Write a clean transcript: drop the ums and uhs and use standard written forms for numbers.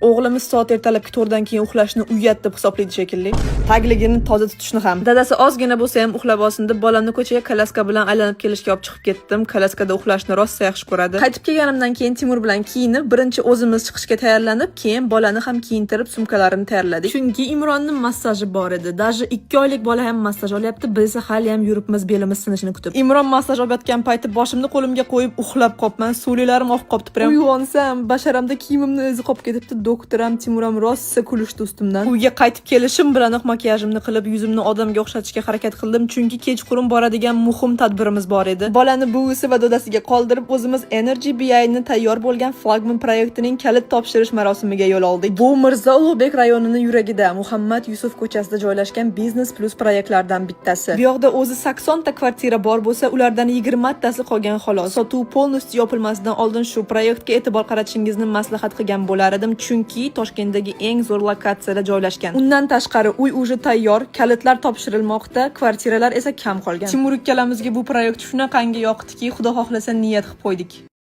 O'g'limiz soat ertalabki 4 dan keyin uxlashni uyat deb hisoblaydi shekilli. Tagligini toza tutishni ham. Dadasi ozgina bo'lsa ham uxlab olsin deb bolamni ko'chaga kalaska bilan aylanib kelishga olib chiqib ketdim. Kalaskada uxlashni rosa yaxshi ko'radi. Qaytib kelganimdan keyin Timur bilan kiyinib, birinchi o'zimiz chiqishga tayyorlanib, keyin bolani ham kiyintirib, sumkalarini tayyorladik. Chunki Imronning massaji bor edi. Даже 2 oylik bola ham massaj olyapti. Biz esa hali ham yuribmiz belimiz sinishini kutib. Imron massaj olayotgan payti boshimni qo'limga qo'yib uxlab qopman. Suvlilarim oqib qopti. Prям uyg'onsam, basharamda kiyimimni o'zi qolib ketibdi. Doktoram Timuram rosa kulishdi ustimdan. Uyga qaytib kelishim bilanoq makiyajimni qilib, yuzimni odamga o'xshatishga harakat qildim, chunki kechqurun boradigan muhim tadbirimiz bor edi. Bolani buvisi va dadasiga qoldirib, o'zimiz Energy BI'ning tayyor bo'lgan flagman proyektining kalit topshirish marosimiga yo'l oldik. Bu Mirzo Ulug'bek rayonining yuragida, Muhammad Yusuf ko'chasida joylashgan Business Plus proyektlardan bittasi. Bu yoqda o'zi 80 ta kvartira bor bo'lsa, ulardan 20 tasi qolgan xolos. Sotuv polностью yopilmasidan oldin shu proyektga e'tibor qaratishingizni maslahat qilgan bo'lar edim, chunki Toshkentdagi eng zo'r lokatsiyada joylashgan. Undan tashqari uy уже tayyor, kalitlar topshirilmoqda, kvartiralar esa kam qolgan. Timur ikkalamizga bu proyekt shunaqangi yoqdiki, Xudo xohlasa niyat qilib qo'ydik.